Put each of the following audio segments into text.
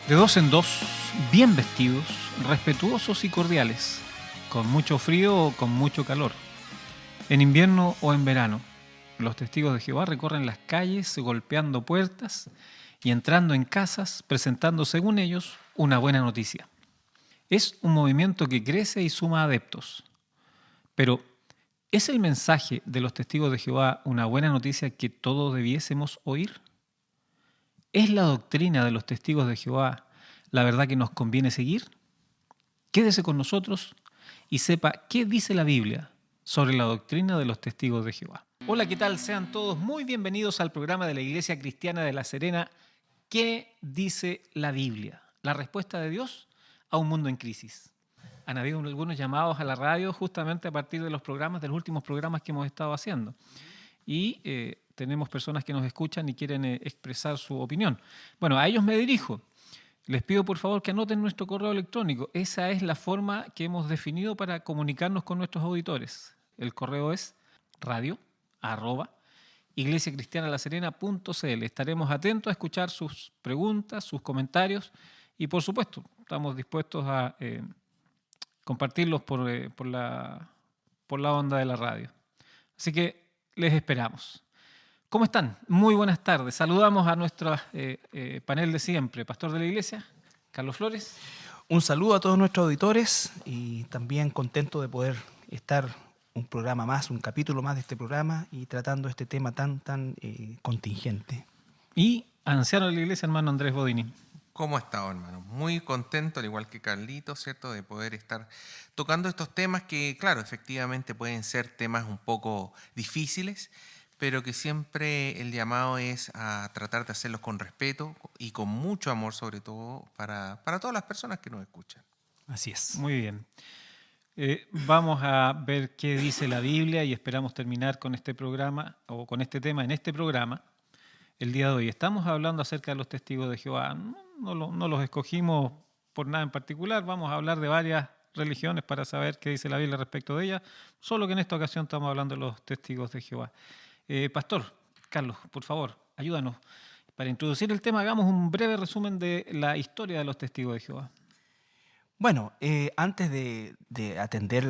De dos en dos, bien vestidos, respetuosos y cordiales, con mucho frío o con mucho calor, en invierno o en verano. Los testigos de Jehová recorren las calles golpeando puertas y entrando en casas, presentando, según ellos, una buena noticia. Es un movimiento que crece y suma adeptos. Pero, ¿es el mensaje de los testigos de Jehová una buena noticia que todos debiésemos oír? ¿Es la doctrina de los testigos de Jehová la verdad que nos conviene seguir? Quédese con nosotros y sepa qué dice la Biblia sobre la doctrina de los testigos de Jehová. Hola, ¿qué tal? Sean todos muy bienvenidos al programa de la Iglesia Cristiana de La Serena. ¿Qué dice la Biblia? La respuesta de Dios a un mundo en crisis. Han habido algunos llamados a la radio justamente a partir de los programas, de los últimos programas que hemos estado haciendo. Y tenemos personas que nos escuchan y quieren expresar su opinión. Bueno, a ellos me dirijo. Les pido por favor que anoten nuestro correo electrónico. Esa es la forma que hemos definido para comunicarnos con nuestros auditores. El correo es radio@iglesiacristianalaserena.cl. Estaremos atentos a escuchar sus preguntas, sus comentarios y por supuesto estamos dispuestos a compartirlos por la onda de la radio. Así que les esperamos. ¿Cómo están? Muy buenas tardes. Saludamos a nuestro panel de siempre. Pastor de la Iglesia, Carlos Flores. Un saludo a todos nuestros auditores y también contento de poder estar un programa más, un capítulo más de este programa y tratando este tema tan contingente. Y anciano de la Iglesia, hermano Andrés Bodini. ¿Cómo ha estado, hermano? Muy contento, al igual que Carlitos, ¿cierto?, de poder estar tocando estos temas que, claro, efectivamente pueden ser temas un poco difíciles, pero que siempre el llamado es a tratar de hacerlos con respeto y con mucho amor, sobre todo para todas las personas que nos escuchan. Así es. Muy bien. Vamos a ver qué dice la Biblia y esperamos terminar con este programa o con este tema en este programa el día de hoy. Estamos hablando acerca de los testigos de Jehová. No los escogimos por nada en particular. Vamos a hablar de varias religiones para saber qué dice la Biblia respecto de ellas, solo que en esta ocasión estamos hablando de los testigos de Jehová. Pastor Carlos, por favor, ayúdanos. Para introducir el tema, hagamos un breve resumen de la historia de los testigos de Jehová. Bueno, antes de atender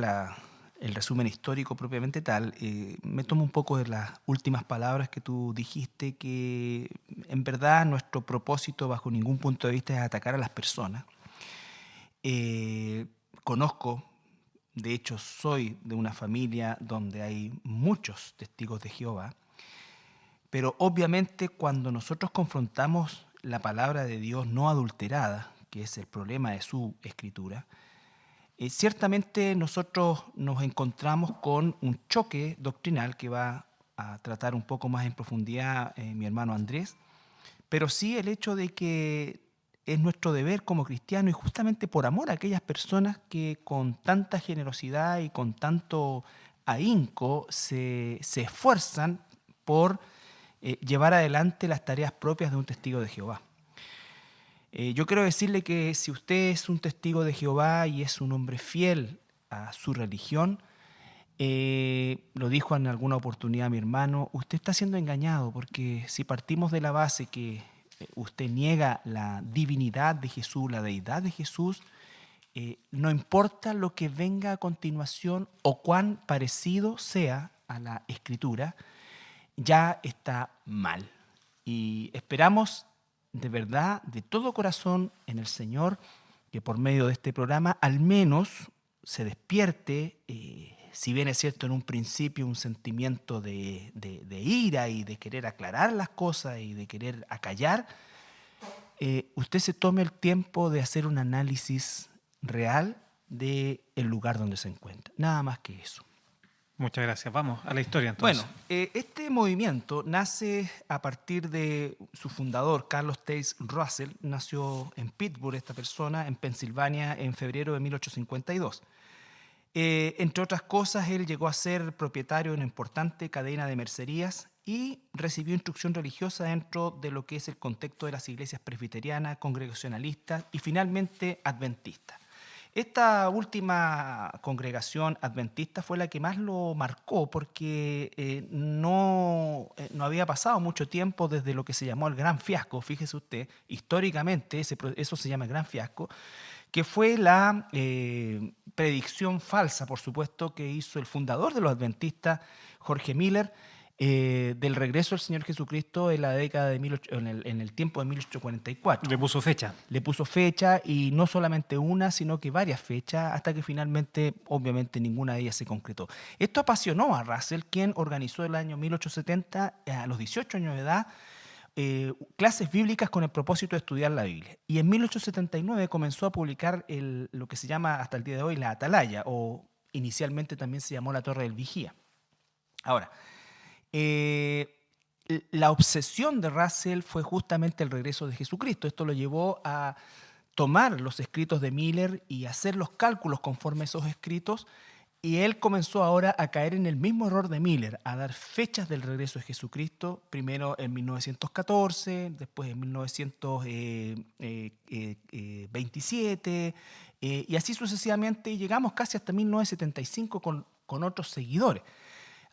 el resumen histórico propiamente tal, me tomo un poco de las últimas palabras que tú dijiste, que en verdad nuestro propósito bajo ningún punto de vista es atacar a las personas. Conozco, de hecho soy de una familia donde hay muchos testigos de Jehová, pero obviamente cuando nosotros confrontamos la palabra de Dios no adulterada, que es el problema de su escritura, ciertamente nosotros nos encontramos con un choque doctrinal que va a tratar un poco más en profundidad mi hermano Andrés, pero sí el hecho de que es nuestro deber como cristianos y justamente por amor a aquellas personas que con tanta generosidad y con tanto ahínco se esfuerzan por llevar adelante las tareas propias de un testigo de Jehová. Yo quiero decirle que si usted es un testigo de Jehová y es un hombre fiel a su religión, lo dijo en alguna oportunidad mi hermano, usted está siendo engañado, porque si partimos de la base que usted niega la divinidad de Jesús, la deidad de Jesús, no importa lo que venga a continuación o cuán parecido sea a la Escritura, ya está mal. Y esperamos de verdad, de todo corazón en el Señor, que por medio de este programa al menos se despierte, si bien es cierto en un principio un sentimiento de ira y de querer aclarar las cosas y de querer acallar, usted se tome el tiempo de hacer un análisis real del lugar donde se encuentra. Nada más que eso. Muchas gracias. Vamos a la historia entonces. Bueno, este movimiento nace a partir de su fundador, Carlos Taze Russell. Nació en Pittsburgh esta persona, en Pensilvania, en febrero de 1852. Entre otras cosas, él llegó a ser propietario de una importante cadena de mercerías y recibió instrucción religiosa dentro de lo que es el contexto de las iglesias presbiterianas, congregacionalistas y finalmente adventistas. Esta última congregación adventista fue la que más lo marcó porque no había pasado mucho tiempo desde lo que se llamó el Gran Fiasco, fíjese usted, históricamente eso se llama el Gran Fiasco, que fue la predicción falsa, por supuesto, que hizo el fundador de los adventistas, Jorge Miller, del regreso del Señor Jesucristo en la década de en el tiempo de 1844. Le puso fecha. Le puso fecha y no solamente una, sino que varias fechas, hasta que finalmente, obviamente, ninguna de ellas se concretó. Esto apasionó a Russell, quien organizó el año 1870, a los 18 años de edad, clases bíblicas con el propósito de estudiar la Biblia. Y en 1879 comenzó a publicar lo que se llama hasta el día de hoy la Atalaya, o inicialmente también se llamó la Torre del Vigía. Ahora, la obsesión de Russell fue justamente el regreso de Jesucristo. Esto lo llevó a tomar los escritos de Miller y hacer los cálculos conforme a esos escritos, y él comenzó ahora a caer en el mismo error de Miller, a dar fechas del regreso de Jesucristo, primero en 1914, después en 1927, y así sucesivamente, y llegamos casi hasta 1975 con otros seguidores.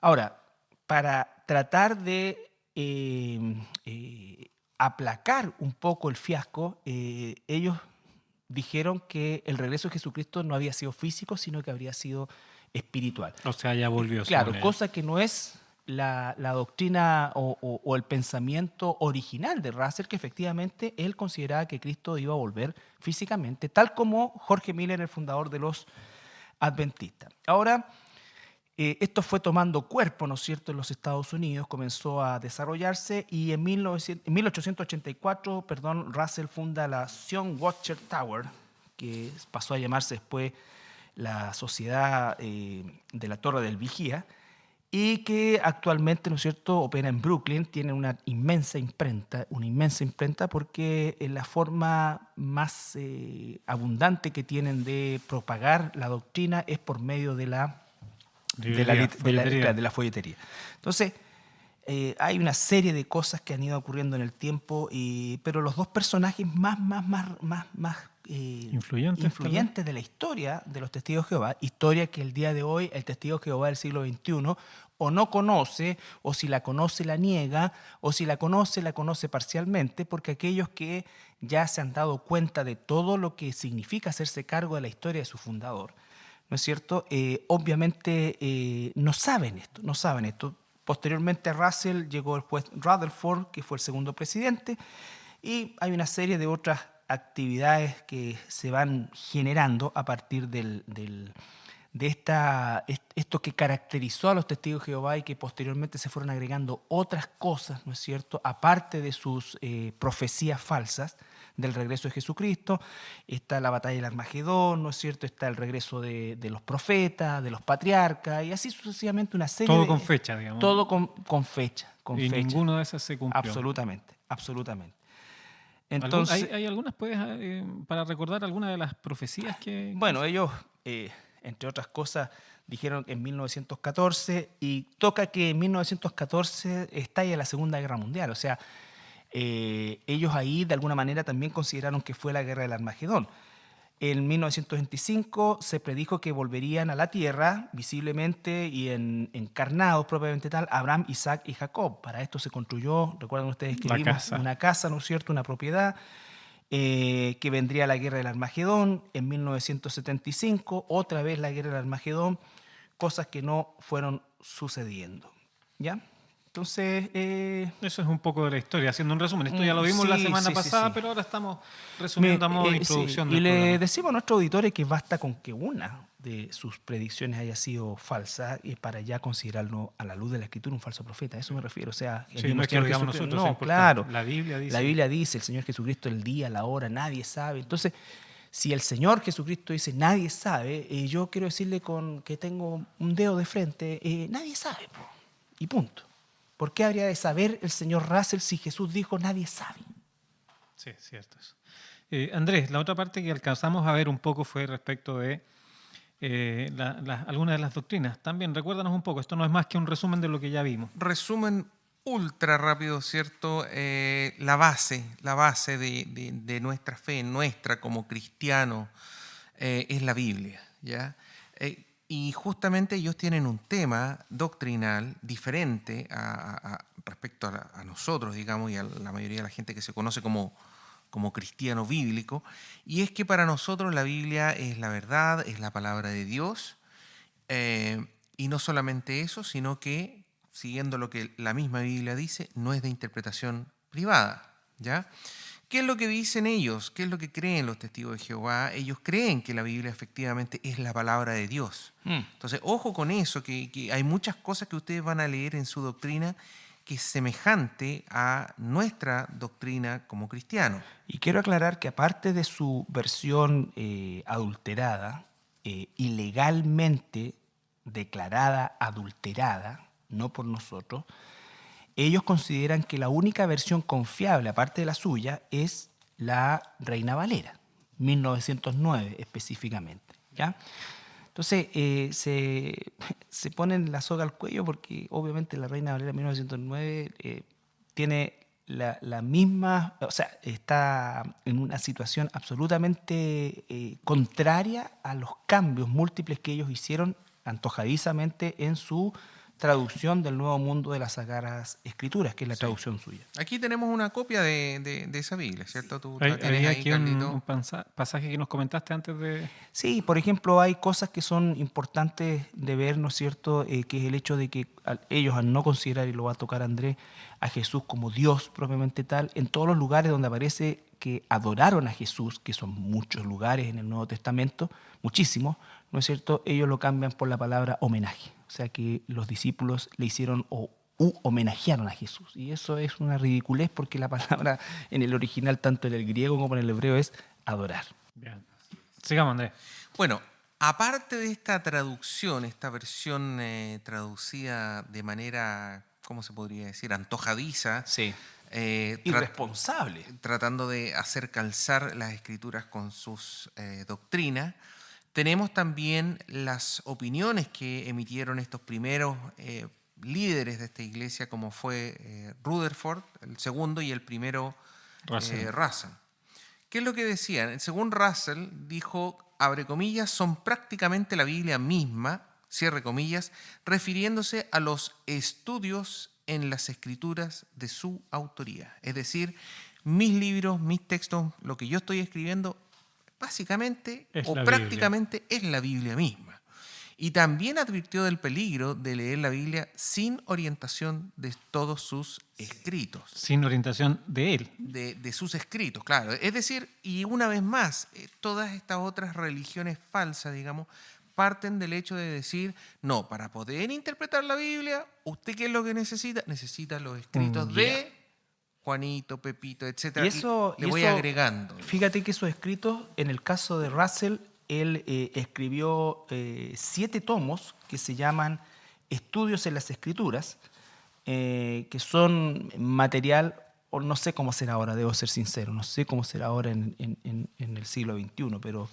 Ahora, para tratar de aplacar un poco el fiasco, ellos dijeron que el regreso de Jesucristo no había sido físico, sino que habría sido espiritual. O sea, ya volvió. Claro, cosa que no es la doctrina o el pensamiento original de Russell, que efectivamente él consideraba que Cristo iba a volver físicamente, tal como Jorge Miller, el fundador de los adventistas. Ahora, esto fue tomando cuerpo, ¿no es cierto?, en los Estados Unidos, comenzó a desarrollarse, y en 1884, Russell funda la Sun Watcher Tower, que pasó a llamarse después la Sociedad de la Torre del Vigía, y que actualmente, ¿no es cierto?, opera en Brooklyn. Tiene una inmensa imprenta porque la forma más abundante que tienen de propagar la doctrina es por medio de la folletería. Entonces, hay una serie de cosas que han ido ocurriendo en el tiempo, pero los dos personajes más influyentes de la historia de los testigos de Jehová, historia que el día de hoy el testigo de Jehová del siglo XXI o no conoce, o si la conoce la niega, o si la conoce parcialmente, porque aquellos que ya se han dado cuenta de todo lo que significa hacerse cargo de la historia de su fundador, ¿no es cierto?, obviamente no saben esto. Posteriormente a Russell llegó el juez Rutherford, que fue el segundo presidente, y hay una serie de otras actividades que se van generando a partir de esto que caracterizó a los testigos de Jehová, y que posteriormente se fueron agregando otras cosas, ¿no es cierto?, aparte de sus profecías falsas del regreso de Jesucristo. Está la batalla del Armagedón, ¿no es cierto?, está el regreso de los profetas, de los patriarcas, y así sucesivamente una serie todo con fecha, digamos. Todo con fecha. Y fecha. ninguno de esas se cumplió. Absolutamente. Entonces, ¿hay algunas, para recordar algunas de las profecías que... Bueno, ellos, entre otras cosas, dijeron en 1914, y toca que en 1914 estalla la Segunda Guerra Mundial. O sea, ellos ahí de alguna manera también consideraron que fue la guerra del Armagedón. En 1925 se predijo que volverían a la tierra visiblemente y encarnados propiamente tal Abraham, Isaac y Jacob. Para esto se construyó, recuerdan ustedes que vimos una casa, ¿no es cierto?, una propiedad, que vendría la guerra del Armagedón. En 1975 otra vez la guerra del Armagedón, cosas que no fueron sucediendo, ¿ya? Entonces, eso es un poco de la historia, haciendo un resumen. Esto ya lo vimos la semana pasada, pero ahora estamos resumiendo a modo de introducción. Y le decimos a nuestros auditores que basta con que una de sus predicciones haya sido falsa para ya considerarlo a la luz de la Escritura un falso profeta. A eso me refiero. O sea, no es que lo digamos nosotros. No, claro. La Biblia dice, el Señor Jesucristo, el día, la hora, nadie sabe. Entonces, si el Señor Jesucristo dice nadie sabe, yo quiero decirle que tengo un dedo de frente, nadie sabe, y punto. ¿Por qué habría de saber el señor Russell si Jesús dijo nadie sabe? Sí, es cierto eso. Andrés, la otra parte que alcanzamos a ver un poco fue respecto de algunas de las doctrinas. También recuérdanos un poco, esto no es más que un resumen de lo que ya vimos. Resumen ultra rápido, ¿cierto? La base de nuestra fe, nuestra como cristianos, es la Biblia, ¿ya? Y justamente ellos tienen un tema doctrinal diferente respecto a nosotros, digamos, y a la mayoría de la gente que se conoce como cristiano bíblico, y es que para nosotros la Biblia es la verdad, es la palabra de Dios, y no solamente eso, sino que, siguiendo lo que la misma Biblia dice, no es de interpretación privada, ¿ya? ¿Qué es lo que dicen ellos? ¿Qué es lo que creen los testigos de Jehová? Ellos creen que la Biblia efectivamente es la palabra de Dios. Entonces, ojo con eso, que hay muchas cosas que ustedes van a leer en su doctrina que es semejante a nuestra doctrina como cristianos. Y quiero aclarar que aparte de su versión adulterada, ilegalmente declarada adulterada, no por nosotros, ellos consideran que la única versión confiable, aparte de la suya, es la Reina Valera, 1909 específicamente, ¿ya? Entonces, se ponen la soga al cuello porque obviamente la Reina Valera 1909 tiene la misma, o sea, está en una situación absolutamente contraria a los cambios múltiples que ellos hicieron antojadizamente en su traducción del Nuevo Mundo de las Sagradas Escrituras, que es la traducción suya. Aquí tenemos una copia de esa Biblia, ¿cierto? Tú la tienes Había ahí, aquí Carlito. un pasaje que nos comentaste antes de... Sí, por ejemplo, hay cosas que son importantes de ver, ¿no es cierto? Que es el hecho de que ellos, al no considerar, y lo va a tocar Andrés, a Jesús como Dios propiamente tal, en todos los lugares donde aparece que adoraron a Jesús, que son muchos lugares en el Nuevo Testamento, muchísimos, ¿no es cierto? Ellos lo cambian por la palabra homenaje. O sea que los discípulos le hicieron homenajearon a Jesús. Y eso es una ridiculez porque la palabra en el original, tanto en el griego como en el hebreo, es adorar. Bien. Sigamos, Andrés. Bueno, aparte de esta traducción, esta versión traducida de manera, ¿cómo se podría decir? Antojadiza. Sí. eh, tra- Irresponsable. tratando de hacer calzar las escrituras con sus doctrinas. Tenemos también las opiniones que emitieron estos primeros líderes de esta iglesia, como fue Rutherford, el segundo, y el primero Russell. ¿Qué es lo que decían? Según Russell, dijo, abre comillas, son prácticamente la Biblia misma, cierre comillas, refiriéndose a los estudios en las escrituras de su autoría. Es decir, mis libros, mis textos, lo que yo estoy escribiendo, básicamente Es o la prácticamente es la Biblia misma. Y también advirtió del peligro de leer la Biblia sin orientación de todos sus escritos. Sin orientación de él. De sus escritos, claro. Es decir, y una vez más, todas estas otras religiones falsas, digamos, parten del hecho de decir, no, para poder interpretar la Biblia, ¿usted qué es lo que necesita? Necesita los escritos de Juanito, Pepito, etc. Y eso, le voy agregando. Fíjate que esos escritos, en el caso de Russell, él escribió 7 tomos que se llaman Estudios en las Escrituras, que son material, o no sé cómo será ahora, debo ser sincero, no sé cómo será ahora en el siglo XXI, pero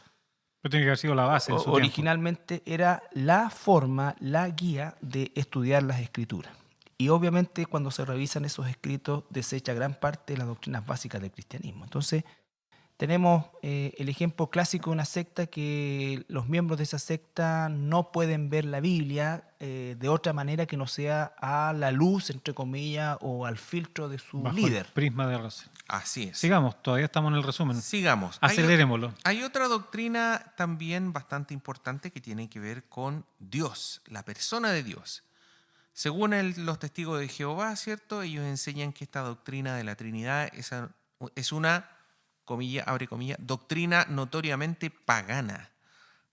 tiene que haber sido la base en su originalmente era la forma, la guía de estudiar las escrituras. Y obviamente cuando se revisan esos escritos desecha gran parte de las doctrinas básicas del cristianismo. Entonces tenemos el ejemplo clásico de una secta que los miembros de esa secta no pueden ver la Biblia de otra manera que no sea a la luz, entre comillas, o al filtro de su bajo líder. El prisma de Russell. Así es. Sigamos, todavía estamos en el resumen. Sigamos. Acelerémoslo. Hay otra doctrina también bastante importante que tiene que ver con Dios, la persona de Dios. Según los testigos de Jehová, ¿cierto? Ellos enseñan que esta doctrina de la Trinidad es una, comilla, abre comillas, doctrina notoriamente pagana.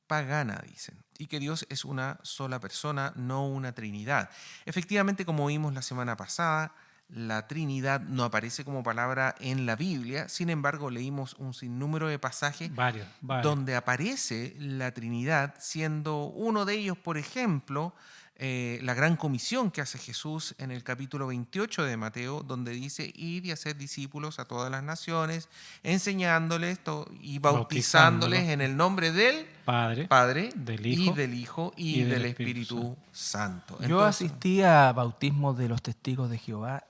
Pagana, dicen. Y que Dios es una sola persona, no una Trinidad. Efectivamente, como vimos la semana pasada, la Trinidad no aparece como palabra en la Biblia. Sin embargo, leímos un sinnúmero de pasajes Varios. donde aparece la Trinidad, siendo uno de ellos, por ejemplo, la gran comisión que hace Jesús en el capítulo 28 de Mateo, donde dice, id y hacer discípulos a todas las naciones, enseñándoles y bautizándoles en el nombre del Padre del y Hijo del Hijo y del Espíritu Santo. Yo asistí a bautismos de los testigos de Jehová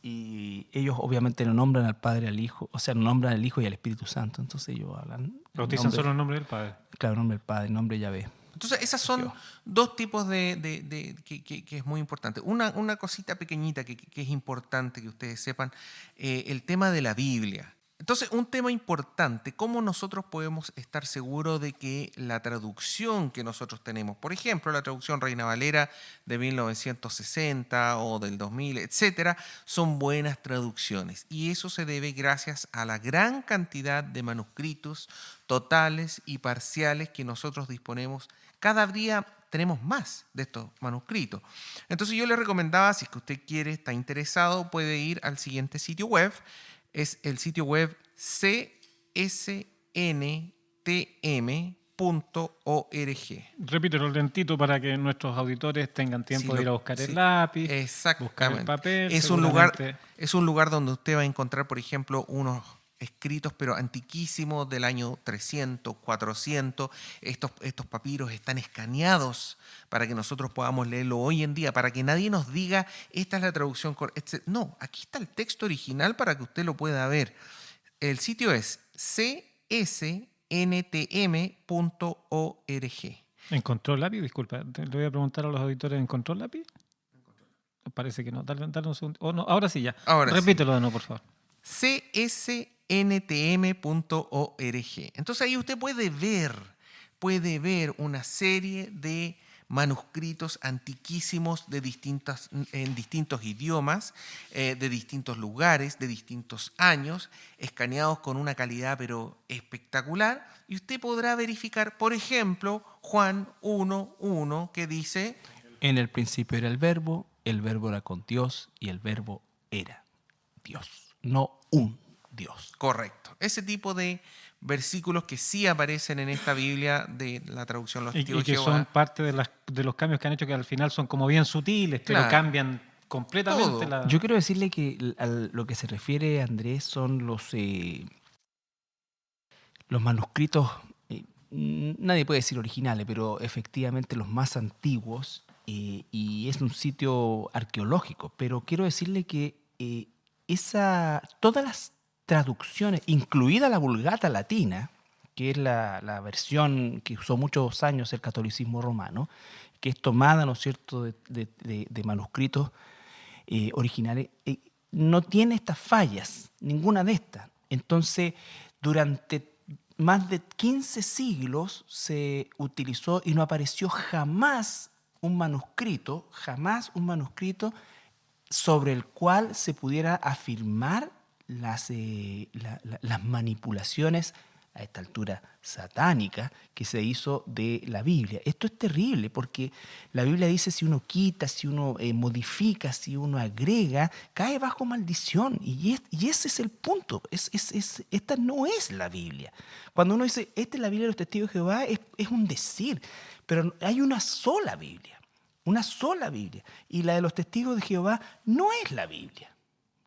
y ellos obviamente no nombran al Padre, al Hijo, o sea, no nombran al Hijo y al Espíritu Santo. Entonces ellos hablan... Bautizan solo en nombre del Padre. Claro, en nombre del Padre, en nombre de Yahvé. Entonces, esas son dos tipos que es muy importante. Una cosita pequeñita que es importante que ustedes sepan, el tema de la Biblia. Entonces, un tema importante, ¿cómo nosotros podemos estar seguros de que la traducción que nosotros tenemos, por ejemplo, la traducción Reina Valera de 1960 o del 2000, etcétera, son buenas traducciones? Y eso se debe gracias a la gran cantidad de manuscritos totales y parciales que nosotros disponemos. Cada día tenemos más de estos manuscritos. Entonces yo le recomendaba, si es que usted quiere, está interesado, puede ir al siguiente sitio web. Es el sitio web csntm.org. Repítelo lentito para que nuestros auditores tengan tiempo de ir a buscar el lápiz, buscar el papel. Es un lugar donde usted va a encontrar, por ejemplo, unos escritos, pero antiquísimos, del año 300, 400. Estos papiros están escaneados para que nosotros podamos leerlo hoy en día, para que nadie nos diga, esta es la traducción correcta. No, aquí está el texto original para que usted lo pueda ver. El sitio es csntm.org. ¿Encontró el lápiz? Disculpa, le voy a preguntar a los auditores, ¿encontró el lápiz? Parece que no. Dale un segundo. Oh, no, ahora sí ya. Repítelo de nuevo, por favor. csntm.org. Entonces ahí usted puede ver una serie de manuscritos antiquísimos en distintos idiomas, de distintos lugares, de distintos años, escaneados con una calidad pero espectacular, y usted podrá verificar, por ejemplo, Juan 1:1, que dice: en el principio era el verbo era con Dios y el verbo era Dios, no un Dios. Correcto. Ese tipo de versículos que sí aparecen en esta Biblia de la traducción Los Testigos y que de Jehová. son parte de los cambios que han hecho, que al final son como bien sutiles, pero cambian completamente la... Yo quiero decirle que a lo que se refiere, Andrés, son los manuscritos, nadie puede decir originales, pero efectivamente los más antiguos, y es un sitio arqueológico, pero quiero decirle que todas las traducciones, incluida la Vulgata latina, que es la versión que usó muchos años el catolicismo romano, que es tomada, ¿no es cierto?, de manuscritos originales, no tiene estas fallas, ninguna de estas. Entonces, durante más de 15 siglos se utilizó y no apareció jamás un manuscrito sobre el cual se pudiera afirmar las manipulaciones a esta altura satánicas que se hizo de la Biblia. Esto es terrible porque la Biblia dice, si uno quita, si uno modifica, si uno agrega, cae bajo maldición. Y ese es el punto. Esta no es la Biblia. Cuando uno dice, esta es la Biblia de los Testigos de Jehová, es un decir. Pero hay una sola Biblia. Una sola Biblia. Y la de los Testigos de Jehová no es la Biblia.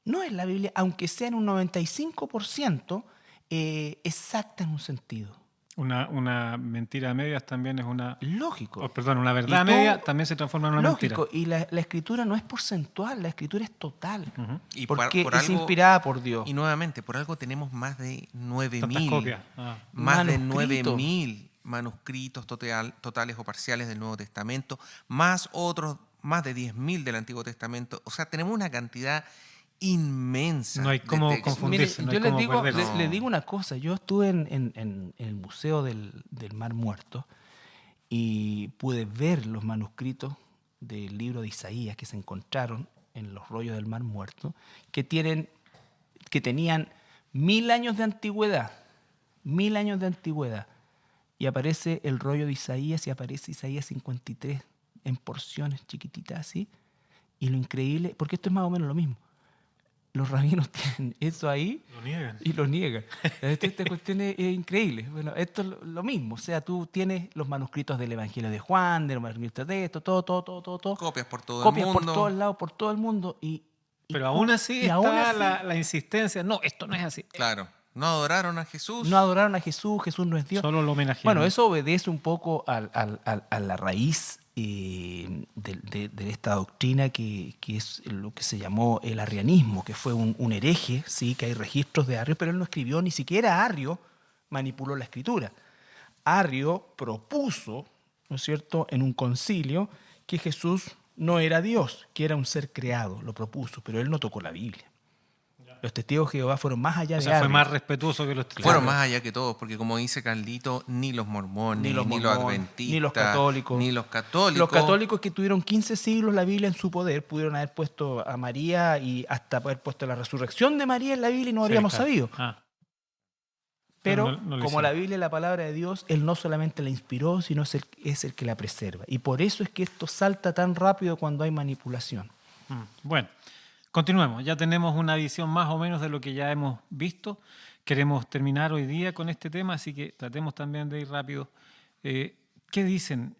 No es la Biblia, aunque sea en un 95% exacta en un sentido. Una mentira a medias también es una... Lógico. Una verdad a medias también se transforma en una mentira. Lógico, y la escritura no es porcentual, la escritura es total. Uh-huh. Y porque es inspirada por Dios. Y nuevamente, por algo tenemos más de 9.000 copias. Más de 9.000 manuscritos totales o parciales del Nuevo Testamento, más otros, más de 10.000 del Antiguo Testamento. O sea, tenemos una cantidad inmensa. No hay cómo confundirse. Mire, yo le digo una cosa. Yo estuve en el Museo del Mar Muerto y pude ver los manuscritos del libro de Isaías que se encontraron en los rollos del Mar Muerto, que tenían 1000 años de antigüedad. 1000 años de antigüedad. Y aparece el rollo de Isaías y aparece Isaías 53 en porciones chiquititas así. Y lo increíble, porque esto es más o menos lo mismo. Los rabinos tienen eso ahí y lo niegan. Esta cuestión es increíble. Bueno, esto es lo mismo. O sea, tú tienes los manuscritos del Evangelio de Juan, de los manuscritos de esto, todo. Copias por todo el mundo. Copias por todos lados, por todo el mundo. Pero aún así está la insistencia. No, esto no es así. Claro. No adoraron a Jesús. No adoraron a Jesús, Jesús no es Dios. Solo lo homenajearon. Bueno, eso obedece un poco a la raíz de esta doctrina que es lo que se llamó el arrianismo, que fue un hereje, sí, que hay registros de Arrio, pero él no escribió, ni siquiera Arrio manipuló la escritura. Arrio propuso, ¿no es cierto?, en un concilio que Jesús no era Dios, que era un ser creado, lo propuso, pero él no tocó la Biblia. Los testigos de Jehová fueron más allá O de sea, fue Arrio. más respetuoso que los testigos. Fueron Claro. más allá que todos, porque como dice Carlito, ni los mormones, Ni los ni los mormones, ni los adventistas, católicos. ni los católicos. Los católicos que tuvieron 15 siglos la Biblia en su poder pudieron haber puesto a María y hasta haber puesto la resurrección de María en la Biblia y no Sí, habríamos claro. sabido. Pero no lo como hicieron. la Biblia es la palabra de Dios, Él no solamente la inspiró, sino es el que la preserva. Y por eso es que esto salta tan rápido cuando hay manipulación. Bueno, continuemos. Ya tenemos una visión más o menos de lo que ya hemos visto. Queremos terminar hoy día con este tema, así que tratemos también de ir rápido. ¿Qué dicen?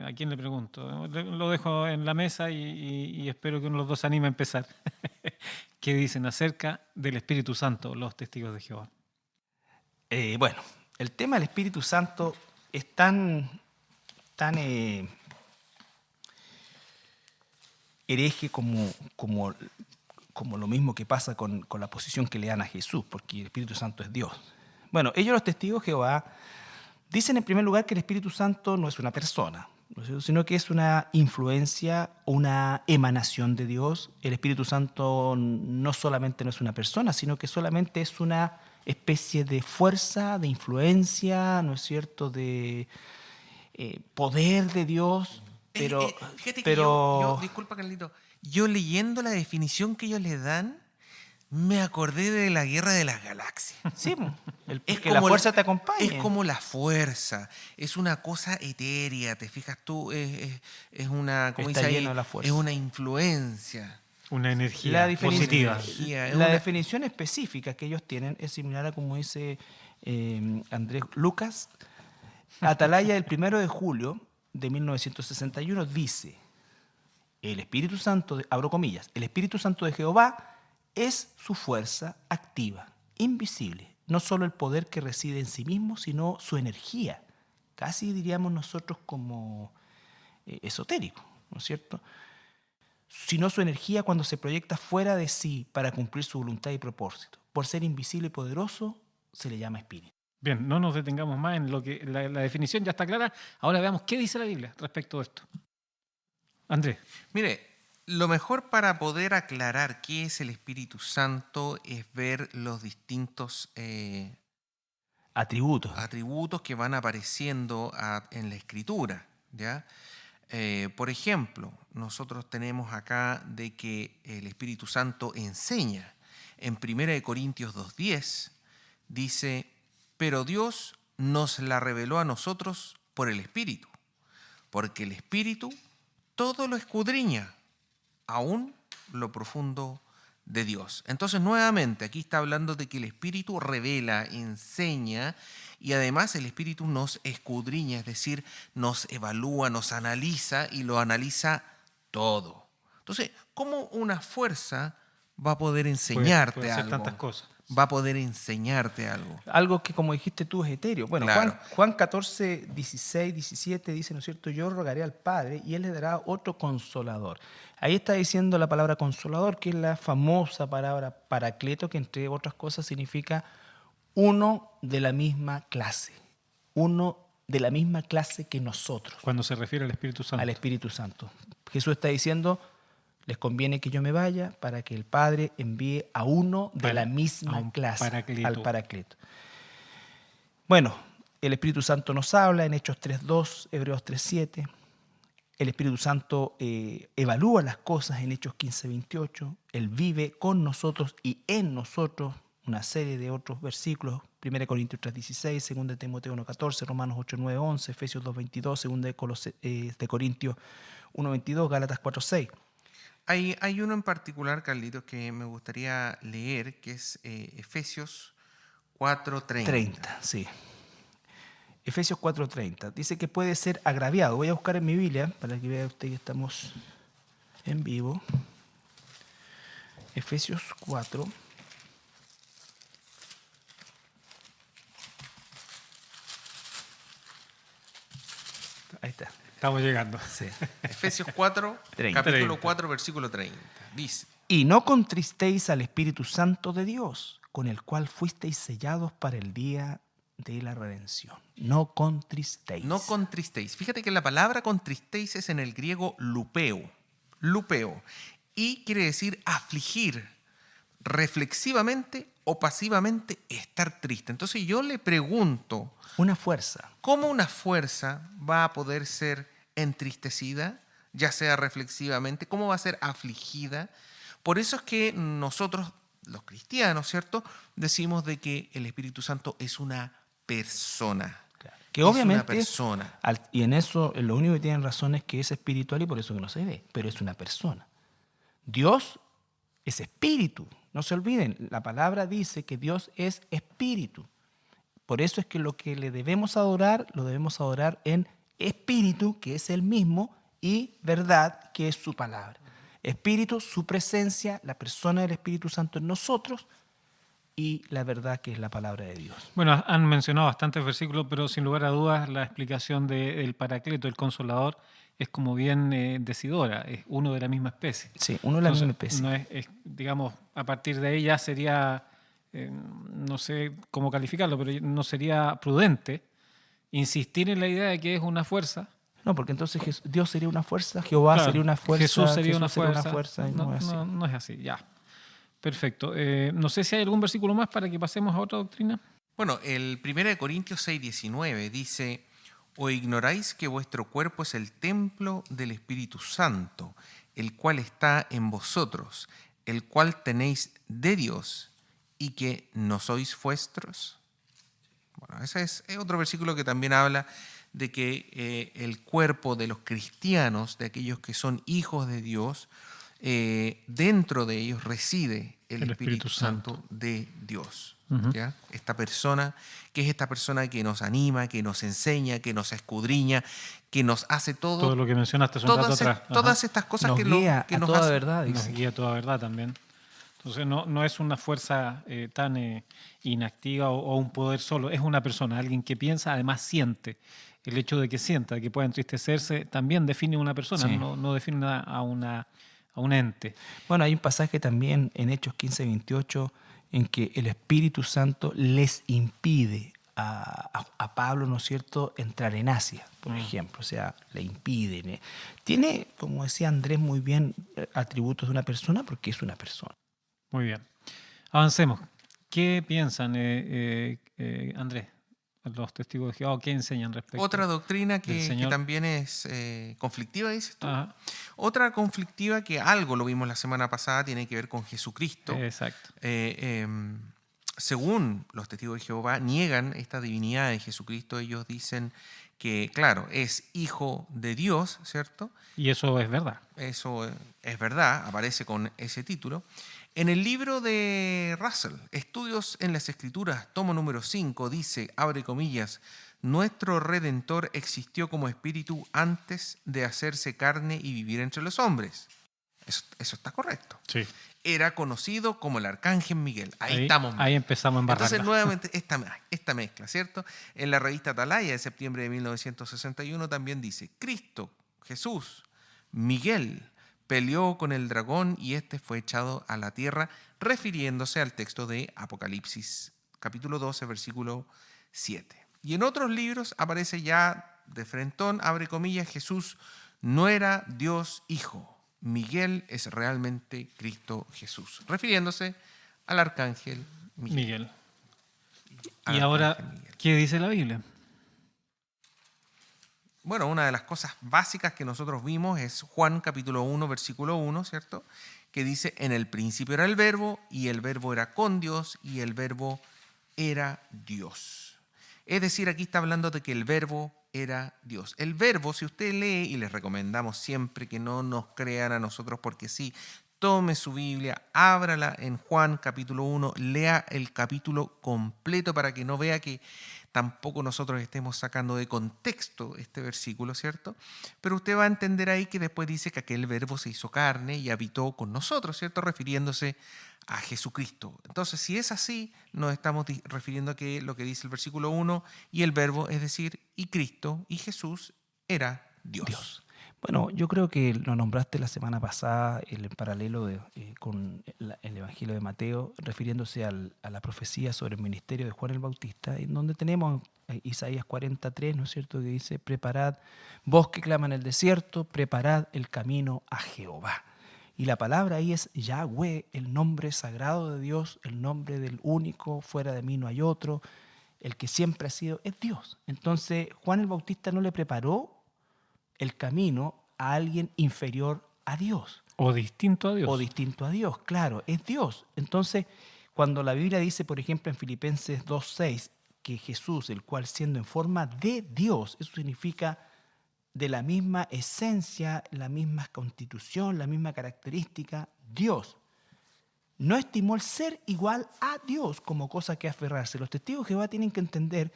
¿A quién le pregunto? Lo dejo en la mesa y espero que uno de los dos se anime a empezar. ¿Qué dicen acerca del Espíritu Santo los testigos de Jehová? Bueno, el tema del Espíritu Santo es tan hereje como lo mismo que pasa con la posición que le dan a Jesús, porque el Espíritu Santo es Dios. Bueno, ellos los testigos de Jehová dicen en primer lugar que el Espíritu Santo no es una persona, ¿no es cierto?, sino que es una influencia, una emanación de Dios. El Espíritu Santo no solamente no es una persona, sino que solamente es una especie de fuerza, de influencia, ¿no es cierto?, de poder de Dios, Fíjate que pero disculpa Carlito, yo leyendo la definición que ellos le dan, me acordé de la Guerra de las Galaxias. sí, Es que la como fuerza te acompañe. Es como la fuerza, es una cosa etérea, te fijas tú, es una, como Está dice lleno ahí, de la fuerza. es una influencia. Una energía positiva. La definición específica que ellos tienen es similar a como dice Andrés Lucas. Atalaya, el 1 de julio de 1961, dice: el Espíritu Santo, abro comillas, el Espíritu Santo de Jehová es su fuerza activa, invisible, no solo el poder que reside en sí mismo, sino su energía, casi diríamos nosotros como esotérico, ¿no es cierto?, sino su energía cuando se proyecta fuera de sí para cumplir su voluntad y propósito. Por ser invisible y poderoso, se le llama espíritu. Bien, no nos detengamos más en lo que la definición ya está clara. Ahora veamos qué dice la Biblia respecto a esto. Andrés. Mire, lo mejor para poder aclarar qué es el Espíritu Santo es ver los distintos Atributos. que van apareciendo en la Escritura, ¿ya? Por ejemplo, nosotros tenemos acá de que el Espíritu Santo enseña. En 1 Corintios 2:10 dice: pero Dios nos la reveló a nosotros por el Espíritu, porque el Espíritu todo lo escudriña, aún lo profundo de Dios. Entonces, nuevamente, aquí está hablando de que el Espíritu revela, enseña, y además el Espíritu nos escudriña, es decir, nos evalúa, nos analiza y lo analiza todo. Entonces, ¿cómo una fuerza va a poder enseñarte puede hacer algo? tantas cosas. Va a poder enseñarte algo. Algo que, como dijiste tú, es etéreo. Bueno, Claro. Juan 14, 16, 17 dice, ¿no es cierto?, yo rogaré al Padre y Él le dará otro consolador. Ahí está diciendo la palabra consolador, que es la famosa palabra paracleto, que entre otras cosas significa uno de la misma clase. Uno de la misma clase que nosotros. Cuando se refiere al Espíritu Santo. Al Espíritu Santo. Jesús está diciendo: les conviene que yo me vaya para que el Padre envíe a uno de la misma clase, al Paracleto. Bueno, el Espíritu Santo nos habla en Hechos 3:2, Hebreos 3:7. El Espíritu Santo evalúa las cosas en Hechos 15:28. Él vive con nosotros y en nosotros, una serie de otros versículos. 1 Corintios 3:16, 2 Timoteo 1:14, Romanos 8:9, 11, Efesios 2:22, 2 de Corintios 1:22, Gálatas 4:6. Hay uno en particular, Carlitos, que me gustaría leer, que es Efesios 4:30. Sí. Efesios 4:30. Dice que puede ser agraviado. Voy a buscar en mi Biblia para que vea usted que estamos en vivo. Efesios 4. Ahí está. Estamos llegando. Sí. Efesios 4, 30. capítulo 4, versículo 30. Dice, Y no contristéis al Espíritu Santo de Dios, con el cual fuisteis sellados para el día de la redención. No contristéis. no contristéis. Fíjate que la palabra contristéis es en el griego lupeo. Lupeo. Y quiere decir afligir reflexivamente o pasivamente estar triste. Entonces yo le pregunto, Una fuerza. ¿cómo una fuerza va a poder ser entristecida, ya sea reflexivamente? ¿Cómo va a ser afligida? Por eso es que nosotros, los cristianos, ¿cierto?, decimos de que el Espíritu Santo es una persona. Que Es obviamente, una persona. y en eso lo único que tienen razón es que es espiritual y por eso que no se ve, pero es una persona. Dios es espíritu, no se olviden, la palabra dice que Dios es espíritu. Por eso es que lo que le debemos adorar, lo debemos adorar en espíritu, que es el mismo, y verdad, que es su palabra. Espíritu, su presencia, la persona del Espíritu Santo en nosotros, y la verdad que es la palabra de Dios. Bueno, han mencionado bastantes versículos, pero sin lugar a dudas la explicación del Paracleto, el Consolador, es como bien decidora, es uno de la misma especie. Sí, uno de la misma Entonces, especie. no digamos, a partir de ahí ya sería, no sé cómo calificarlo, pero no sería prudente insistir en la idea de que es una fuerza. No, porque entonces Dios sería una fuerza, Jehová Claro, sería una fuerza, Jesús sería una sería una fuerza. fuerza y no es así. No es así, ya. Perfecto. No sé si hay algún versículo más para que pasemos a otra doctrina. Bueno, el 1 Corintios 6:19 dice, ¿o ignoráis que vuestro cuerpo es el templo del Espíritu Santo, el cual está en vosotros, el cual tenéis de Dios, y que no sois vuestros? Bueno, ese es otro versículo que también habla de que el cuerpo de los cristianos, de aquellos que son hijos de Dios, dentro de ellos reside el Espíritu Santo de Dios. Ujú. ¿Ya? Esta persona, que es esta persona que nos anima, que nos enseña, que nos escudriña, que nos hace Todo lo que mencionaste hace un rato todas, atrás. Ajá. todas estas cosas Nos que, guía que a nos toda hace. verdad, Nos dice. guía a toda verdad también. Entonces no es una fuerza tan inactiva o un poder solo, es una persona, alguien que piensa, además siente. El hecho de que sienta, de que pueda entristecerse, también define una persona, Sí. no define a un ente. Bueno, hay un pasaje también en Hechos 15:28 en que el Espíritu Santo les impide a Pablo, ¿no es cierto?, entrar en Asia, por ejemplo. O sea, le impiden. Tiene, como decía Andrés muy bien, atributos de una persona porque es una persona. Muy bien. Avancemos. ¿Qué piensan, Andrés, los testigos de Jehová? ¿Qué enseñan respecto? Otra doctrina del que Señor. también es conflictiva, dices tú. Ajá, Otra conflictiva que algo lo vimos la semana pasada tiene que ver con Jesucristo. exacto. Según los testigos de Jehová, niegan esta divinidad de Jesucristo. Ellos dicen que, claro, es hijo de Dios, ¿cierto? Y eso es verdad. Eso es verdad, aparece con ese título. En el libro de Russell, Estudios en las Escrituras, tomo número 5, dice, abre comillas, nuestro Redentor existió como espíritu antes de hacerse carne y vivir entre los hombres. Eso está correcto. Sí. Era conocido como el Arcángel Miguel. Ahí estamos. Ahí empezamos a embarrarla. Entonces, nuevamente, esta mezcla, ¿cierto? En la revista Atalaya de septiembre de 1961 también dice, Cristo, Jesús, Miguel, peleó con el dragón y este fue echado a la tierra, refiriéndose al texto de Apocalipsis, capítulo 12, versículo 7. Y en otros libros aparece ya de frentón, abre comillas, Jesús no era Dios Hijo. Miguel es realmente Cristo Jesús, refiriéndose al arcángel Miguel. Y ahora, ¿qué dice la Biblia? Bueno, una de las cosas básicas que nosotros vimos es Juan capítulo 1, versículo 1, ¿cierto? Que dice, en el principio era el verbo, y el verbo era con Dios, y el verbo era Dios. Es decir, aquí está hablando de que el verbo era Dios. El verbo, si usted lee, y les recomendamos siempre que no nos crean a nosotros porque sí, tome su Biblia, ábrala en Juan capítulo 1, lea el capítulo completo para que no vea que tampoco nosotros estemos sacando de contexto este versículo, ¿cierto? Pero usted va a entender ahí que después dice que aquel verbo se hizo carne y habitó con nosotros, ¿cierto? Refiriéndose a Jesucristo. Entonces, si es así, nos estamos refiriendo a que lo que dice el versículo 1 y el verbo, es decir, y Cristo y Jesús era Dios. Bueno, yo creo que lo nombraste la semana pasada en paralelo con el Evangelio de Mateo, refiriéndose a la profecía sobre el ministerio de Juan el Bautista, en donde tenemos Isaías 43, ¿no es cierto?, que dice: preparad, vos que clama en el desierto, preparad el camino a Jehová. Y la palabra ahí es Yahweh, el nombre sagrado de Dios, el nombre del único, fuera de mí no hay otro, el que siempre ha sido, es Dios. Entonces, Juan el Bautista no le preparó el camino a alguien inferior a Dios O distinto a o Dios. distinto a Dios, claro, es Dios. Entonces, cuando la Biblia dice, por ejemplo, en Filipenses 2:6, que Jesús, el cual siendo en forma de Dios, eso significa de la misma esencia, la misma constitución, la misma característica, Dios, no estimó el ser igual a Dios como cosa que aferrarse. Los testigos de Jehová tienen que entender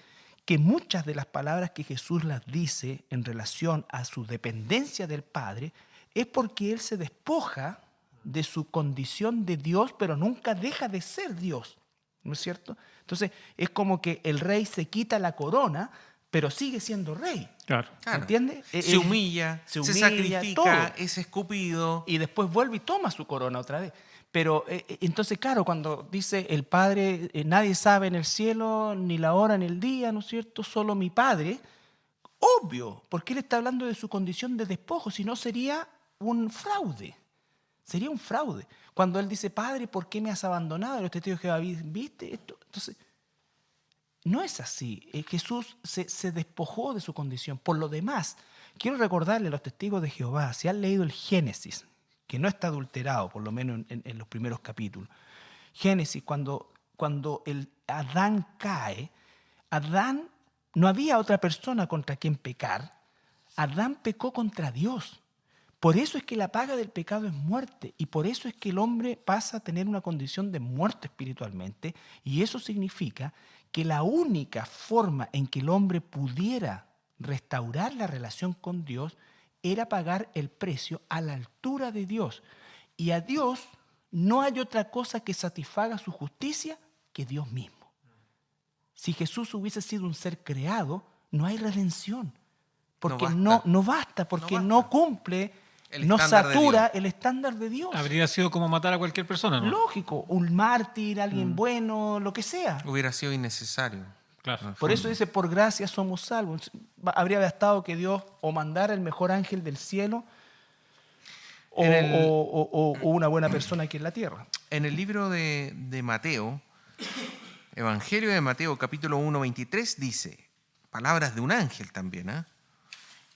que muchas de las palabras que Jesús las dice en relación a su dependencia del Padre es porque Él se despoja de su condición de Dios, pero nunca deja de ser Dios. ¿No es cierto? Entonces, es como que el rey se quita la corona, pero sigue siendo rey. Claro. Claro. ¿Entiendes? Se humilla, se se humilla, sacrifica, todo. es escupido. Y después vuelve y toma su corona otra vez. Pero entonces, claro, cuando dice el Padre, nadie sabe en el cielo ni la hora ni el día, ¿no es cierto? Solo mi Padre. Obvio, porque él está hablando de su condición de despojo, si no sería un fraude. Sería un fraude. Cuando él dice, Padre, ¿por qué me has abandonado? Los testigos de Jehová, ¿viste esto? Entonces, no es así. Jesús se despojó de su condición. Por lo demás, quiero recordarle a los testigos de Jehová, si han leído el Génesis, que no está adulterado, por lo menos en los primeros capítulos. Génesis, cuando el Adán cae, Adán no había otra persona contra quien pecar. Adán pecó contra Dios. Por eso es que la paga del pecado es muerte y por eso es que el hombre pasa a tener una condición de muerte espiritualmente y eso significa que la única forma en que el hombre pudiera restaurar la relación con Dios era pagar el precio a la altura de Dios. Y a Dios no hay otra cosa que satisfaga su justicia que Dios mismo. Si Jesús hubiese sido un ser creado, no hay redención. Porque no basta, porque no cumple, no satura el estándar de Dios. Habría sido como matar a cualquier persona, ¿no? Lógico, un mártir, alguien bueno, lo que sea. Hubiera sido innecesario. Claro. Por eso dice, por gracia somos salvos. Habría bastado que Dios o mandara el mejor ángel del cielo o una buena persona aquí en la tierra. En el libro de Mateo, Evangelio de Mateo, capítulo 1, 23, dice, palabras de un ángel también, ¿eh?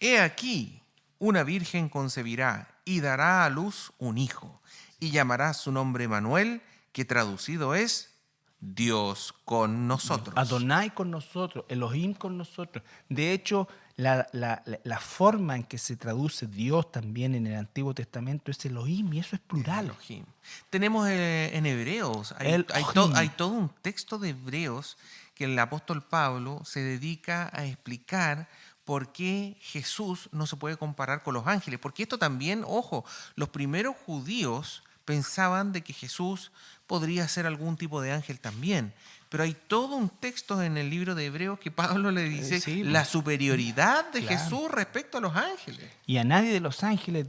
He aquí, una virgen concebirá y dará a luz un hijo, y llamará su nombre Manuel, que traducido es Dios con nosotros. Adonai con nosotros, Elohim con nosotros. De hecho, la forma en que se traduce Dios también en el Antiguo Testamento es Elohim, y eso es plural. Elohim. Tenemos en Hebreos, hay todo un texto de Hebreos que el apóstol Pablo se dedica a explicar por qué Jesús no se puede comparar con los ángeles. Porque esto también, ojo, los primeros judíos pensaban de que Jesús podría ser algún tipo de ángel también. Pero hay todo un texto en el libro de Hebreos que Pablo le dice la superioridad de Jesús respecto a los ángeles. Y a nadie de los ángeles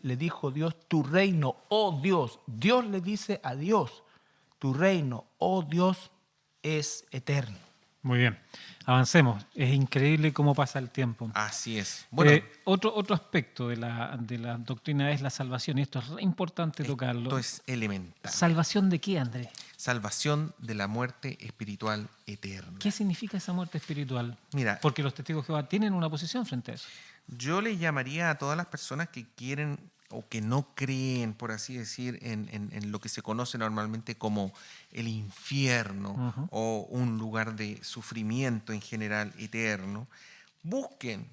le dijo Dios, tu reino, oh Dios. Dios le dice a Dios, tu reino, oh Dios, es eterno. Muy bien. Avancemos. Es increíble cómo pasa el tiempo. Así es. Bueno, otro aspecto de la doctrina es la salvación. Y esto es re importante tocarlo. Esto es elemental. ¿Salvación de qué, Andrés? Salvación de la muerte espiritual eterna. ¿Qué significa esa muerte espiritual? Mira, porque los testigos de Jehová tienen una posición frente a eso. Yo le llamaría a todas las personas que quieren o que no creen, por así decir, en lo que se conoce normalmente como el infierno o un lugar de sufrimiento en general eterno, busquen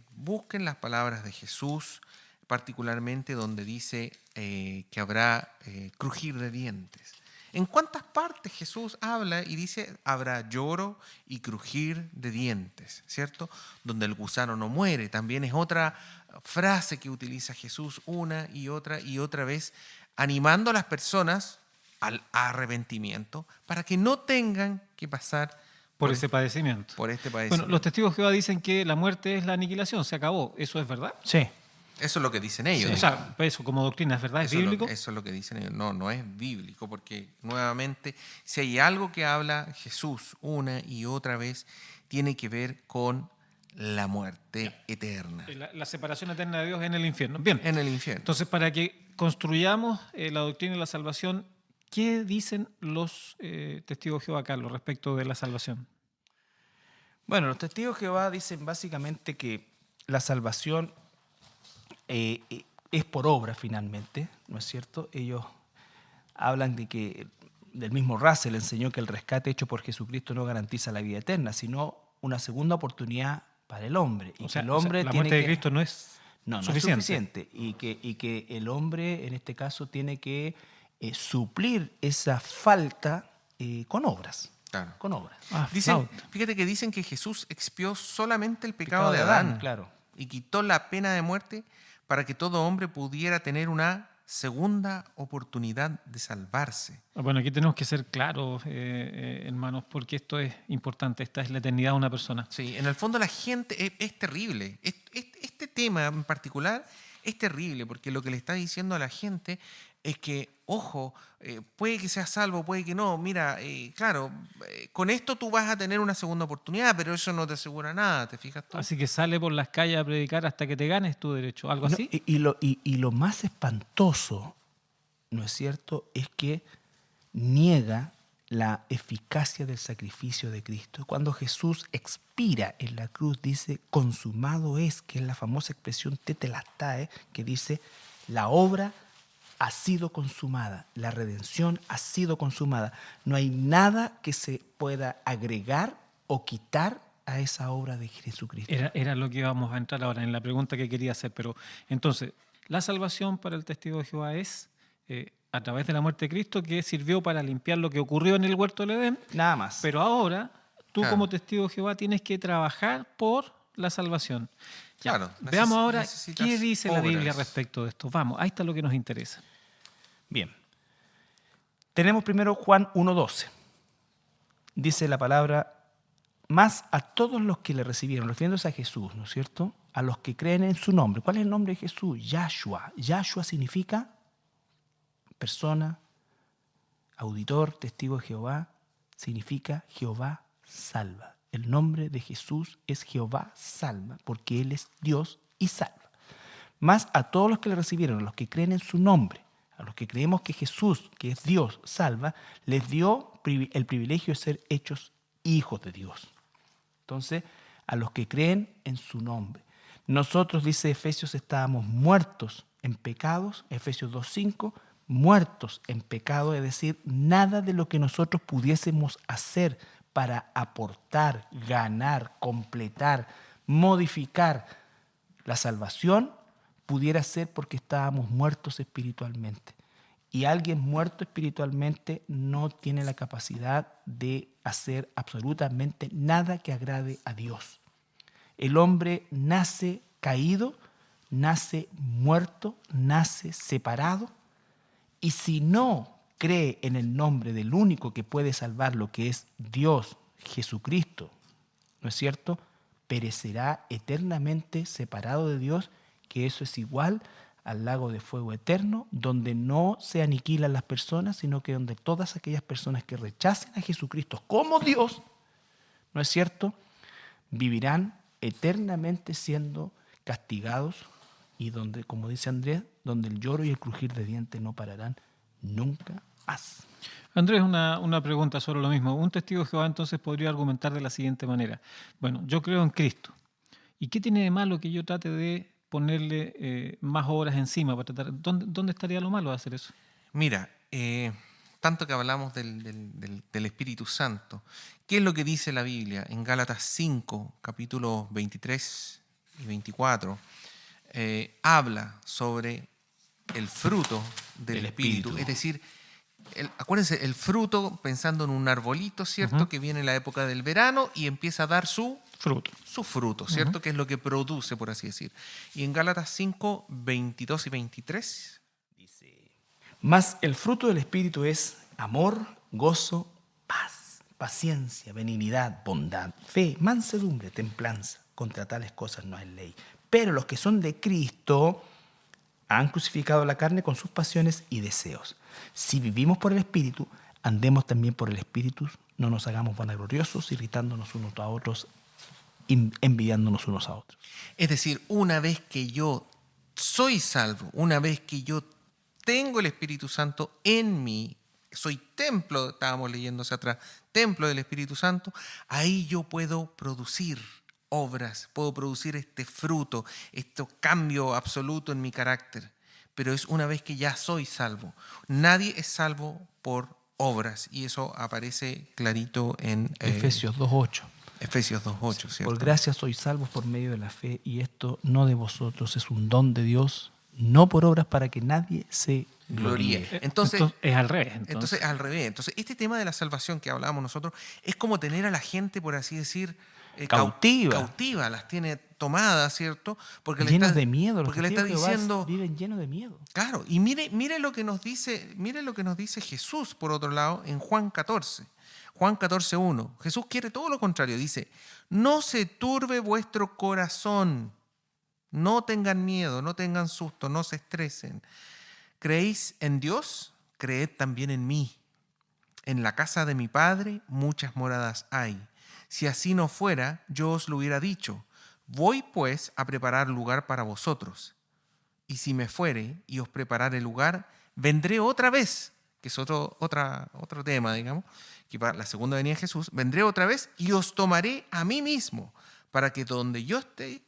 las palabras de Jesús, particularmente donde dice que habrá crujir de dientes. ¿En cuántas partes Jesús habla y dice habrá lloro y crujir de dientes, ¿cierto? Donde el gusano no muere. También es otra frase que utiliza Jesús una y otra vez, animando a las personas al arrepentimiento para que no tengan que pasar por ese padecimiento. por este Bueno, padecimiento. los testigos de Jehová dicen que la muerte es la aniquilación, se acabó. ¿Eso es verdad? Sí. Eso es lo que dicen ellos. O sea, eso como doctrina es verdad, es Eso es lo- bíblico. eso es lo que dicen ellos. No, no es bíblico, porque nuevamente, si hay algo que habla Jesús una y otra vez, tiene que ver con la muerte eterna La separación eterna de Dios en el infierno. Bien, en el infierno. entonces para que construyamos la doctrina de la salvación, ¿qué dicen los testigos de Jehová, Carlos, respecto de la salvación? Bueno, los testigos de Jehová dicen básicamente que la salvación es por obra finalmente, ¿no es cierto? Ellos hablan de que del mismo Russell enseñó que el rescate hecho por Jesucristo no garantiza la vida eterna, sino una segunda oportunidad para el hombre. Y O que sea, el hombre la tiene muerte de que... Cristo no es No, no suficiente. es suficiente. Y que el hombre, en este caso, tiene que suplir esa falta con obras. Claro. Con obras. Fíjate que dicen que Jesús expió solamente el pecado de de Adán, Adán, claro. y quitó la pena de muerte para que todo hombre pudiera tener una segunda oportunidad de salvarse. Bueno, aquí tenemos que ser claros, hermanos, porque esto es importante. Esta es la eternidad de una persona. Sí, en el fondo la gente es terrible. Este tema en particular es terrible porque lo que le está diciendo a la gente es que, ojo, puede que seas salvo, puede que no. Mira, claro, con esto tú vas a tener una segunda oportunidad, pero eso no te asegura nada, ¿te fijas tú? Así que sale por las calles a predicar hasta que te ganes tu derecho. ¿Algo No, así? y lo más espantoso, ¿no es cierto?, es que niega la eficacia del sacrificio de Cristo. Cuando Jesús expira en la cruz, dice, consumado es, que es la famosa expresión tetelestai, que dice, la obra ha sido consumada, la redención ha sido consumada. No hay nada que se pueda agregar o quitar a esa obra de Jesucristo. Era lo que íbamos a entrar ahora en la pregunta que quería hacer. Pero entonces, la salvación para el testigo de Jehová es a través de la muerte de Cristo, que sirvió para limpiar lo que ocurrió en el huerto del Edén. Nada más. Pero ahora, tú Claro. como testigo de Jehová tienes que trabajar por la salvación. Ya, Claro, veamos ahora necesitas qué dice la Biblia obras. respecto de esto. Vamos, ahí está lo que nos interesa. Bien. Tenemos primero Juan 1:12. Dice la palabra, más a todos los que le recibieron, refiriéndose a Jesús, ¿no es cierto?, a los que creen en su nombre. ¿Cuál es el nombre de Jesús? Yahshua. Yahshua significa persona, auditor, testigo de Jehová, significa Jehová salva. El nombre de Jesús es Jehová salva, porque Él es Dios y salva. Más a todos los que le recibieron, a los que creen en su nombre, a los que creemos que Jesús, que es Dios, salva, les dio el privilegio de ser hechos hijos de Dios. Entonces, a los que creen en su nombre. Nosotros, dice Efesios, estábamos muertos en pecados, Efesios 2:5, muertos en pecado, es decir, nada de lo que nosotros pudiésemos hacer para aportar, ganar, completar, modificar la salvación pudiera ser porque estábamos muertos espiritualmente. Y alguien muerto espiritualmente no tiene la capacidad de hacer absolutamente nada que agrade a Dios. El hombre nace caído, nace muerto, nace separado, y si no cree en el nombre del único que puede salvarlo, que es Dios, Jesucristo, ¿no es cierto?, perecerá eternamente separado de Dios, que eso es igual al lago de fuego eterno, donde no se aniquilan las personas, sino que donde todas aquellas personas que rechacen a Jesucristo como Dios, ¿no es cierto?, vivirán eternamente siendo castigados, y donde, como dice Andrés, donde el lloro y el crujir de dientes no pararán nunca más. Andrés, una pregunta sobre lo mismo. Un testigo de Jehová entonces podría argumentar de la siguiente manera. Bueno, yo creo en Cristo. ¿Y qué tiene de malo que yo trate de ponerle más obras encima? Para tratar, ¿dónde estaría lo malo de hacer eso? Mira, tanto que hablamos del Espíritu Santo, ¿qué es lo que dice la Biblia? En Gálatas 5, capítulos 23 y 24, habla sobre el fruto del Espíritu. Es decir, acuérdense, el fruto, pensando en un arbolito, ¿cierto? Que viene en la época del verano y empieza a dar su fruto, ¿cierto? Que es lo que produce, por así decir. Y en Gálatas 5, 22 y 23 dice: mas el fruto del Espíritu es amor, gozo, paz, paciencia, benignidad, bondad, fe, mansedumbre, templanza. Contra tales cosas no hay ley. Pero los que son de Cristo han crucificado la carne con sus pasiones y deseos. Si vivimos por el Espíritu, andemos también por el Espíritu, no nos hagamos vanagloriosos, irritándonos unos a otros, envidiándonos unos a otros. Es decir, una vez que yo soy salvo, una vez que yo tengo el Espíritu Santo en mí, soy templo, estábamos leyendo hacia atrás, templo del Espíritu Santo, ahí yo puedo producir obras, puedo producir este fruto, este cambio absoluto en mi carácter. Pero es una vez que ya soy salvo. Nadie es salvo por obras, y eso aparece clarito en Efesios 2:8. Efesios 2:8, ¿cierto? Por gracia sois salvos por medio de la fe, y esto no de vosotros, es un don de Dios, no por obras para que nadie se gloríe. Entonces, es al revés. Entonces, al revés. Entonces, este tema de la salvación que hablábamos nosotros es como tener a la gente, por así decir, cautiva, las tiene tomadas, ¿cierto? Porque llenos de miedo, porque le está diciendo, viven llenos de miedo. Claro, y mire lo que nos dice Jesús, por otro lado, en Juan 14. Juan 14:1. Jesús quiere todo lo contrario. Dice, no se turbe vuestro corazón, no tengan miedo, no tengan susto, no se estresen. ¿Creéis en Dios? Creed también en mí. En la casa de mi Padre muchas moradas hay. Si así no fuera, yo os lo hubiera dicho. Voy pues a preparar lugar para vosotros. Y si me fuere y os preparare el lugar, vendré otra vez, que es otro tema, digamos, que para la segunda venida de Jesús, vendré otra vez y os tomaré a mí mismo, para que donde yo esté,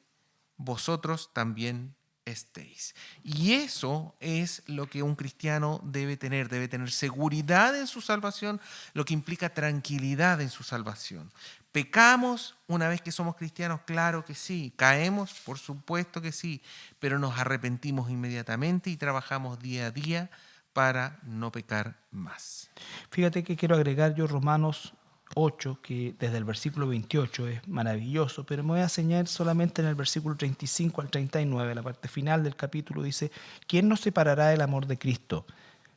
vosotros también estéis. Y eso es lo que un cristiano debe tener seguridad en su salvación, lo que implica tranquilidad en su salvación. ¿Pecamos una vez que somos cristianos? Claro que sí. ¿Caemos? Por supuesto que sí, pero nos arrepentimos inmediatamente y trabajamos día a día para no pecar más. Fíjate que quiero agregar yo Romanos 8, que desde el versículo 28 es maravilloso, pero me voy a enseñar solamente en el versículo 35 al 39, la parte final del capítulo dice, ¿quién nos separará del amor de Cristo?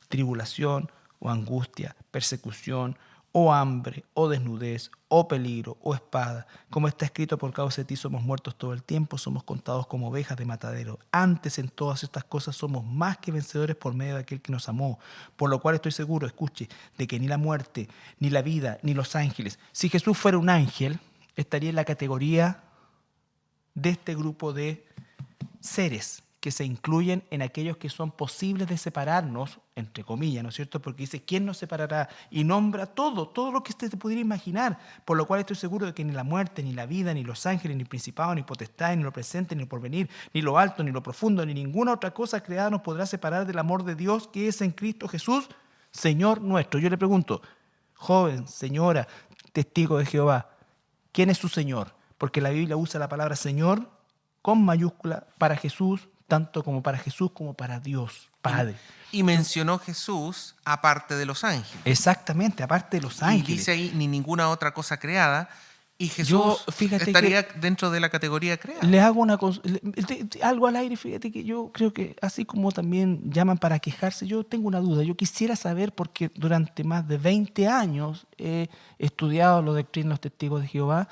¿Tribulación o angustia, persecución o hambre, o desnudez, o peligro, o espada? Como está escrito, por causa de ti somos muertos todo el tiempo, somos contados como ovejas de matadero. Antes en todas estas cosas somos más que vencedores por medio de aquel que nos amó. Por lo cual estoy seguro, escuche, de que ni la muerte, ni la vida, ni los ángeles. Si Jesús fuera un ángel, estaría en la categoría de este grupo de seres que se incluyen en aquellos que son posibles de separarnos, entre comillas, ¿no es cierto? Porque dice, ¿quién nos separará? Y nombra todo lo que usted se pudiera imaginar, por lo cual estoy seguro de que ni la muerte, ni la vida, ni los ángeles, ni principados, ni potestades, ni lo presente, ni lo porvenir, ni lo alto, ni lo profundo, ni ninguna otra cosa creada nos podrá separar del amor de Dios que es en Cristo Jesús, Señor nuestro. Yo le pregunto, joven, señora, testigo de Jehová, ¿quién es su Señor? Porque la Biblia usa la palabra Señor con mayúscula para Jesús, tanto como para Jesús como para Dios, Padre. Y mencionó Jesús aparte de los ángeles. Exactamente, aparte de los ángeles. Y dice ahí, ni ninguna otra cosa creada. Y Jesús estaría dentro de la categoría creada. Les hago algo al aire, fíjate que yo creo que así como también llaman para quejarse, yo tengo una duda. Yo quisiera saber, porque durante más de 20 años he estudiado la doctrina de los testigos de Jehová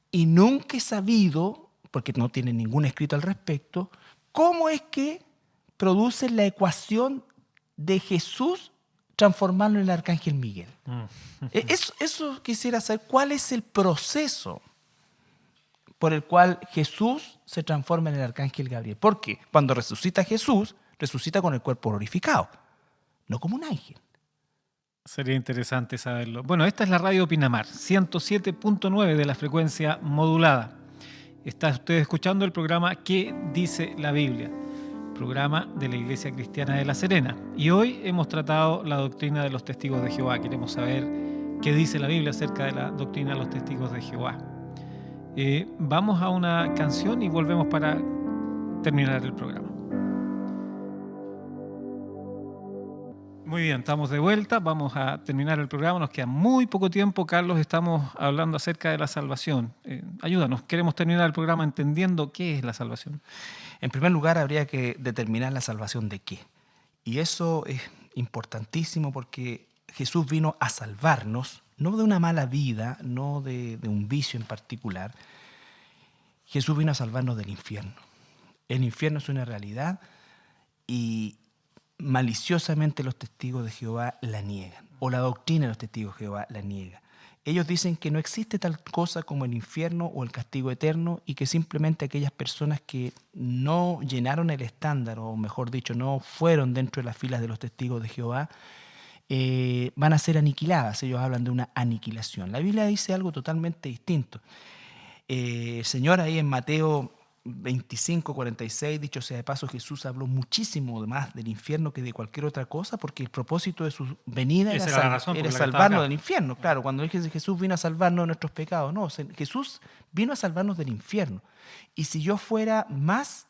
y nunca he sabido, porque no tienen ningún escrito al respecto, ¿cómo es que producen la ecuación de Jesús transformarlo en el arcángel Miguel? Eso quisiera saber, ¿cuál es el proceso por el cual Jesús se transforma en el arcángel Gabriel? Porque cuando resucita Jesús, resucita con el cuerpo glorificado, no como un ángel. Sería interesante saberlo. Bueno, esta es la radio Pinamar, 107.9 de la frecuencia modulada. Está usted escuchando el programa ¿Qué dice la Biblia? Programa de la Iglesia Cristiana de La Serena. Y hoy hemos tratado la doctrina de los testigos de Jehová. Queremos saber qué dice la Biblia acerca de la doctrina de los testigos de Jehová. Vamos a una canción y volvemos para terminar el programa. Muy bien, estamos de vuelta, vamos a terminar el programa, nos queda muy poco tiempo. Carlos, estamos hablando acerca de la salvación. Ayúdanos, queremos terminar el programa entendiendo qué es la salvación. En primer lugar, habría que determinar la salvación de qué. Y eso es importantísimo porque Jesús vino a salvarnos, no de una mala vida, no de un vicio en particular. Jesús vino a salvarnos del infierno. El infierno es una realidad y maliciosamente los testigos de Jehová la niegan, o la doctrina de los testigos de Jehová la niega. Ellos dicen que no existe tal cosa como el infierno o el castigo eterno y que simplemente aquellas personas que no llenaron el estándar, o mejor dicho, no fueron dentro de las filas de los testigos de Jehová, van a ser aniquiladas. Ellos hablan de una aniquilación. La Biblia dice algo totalmente distinto. El Señor ahí en Mateo 25:46, dicho sea de paso, Jesús habló muchísimo más del infierno que de cualquier otra cosa, porque el propósito de su venida Esa era, era la razón por la que estaba salvarnos acá. del infierno. Claro, cuando dije que Jesús vino a salvarnos de nuestros pecados, no, Jesús vino a salvarnos del infierno. Y si yo fuera más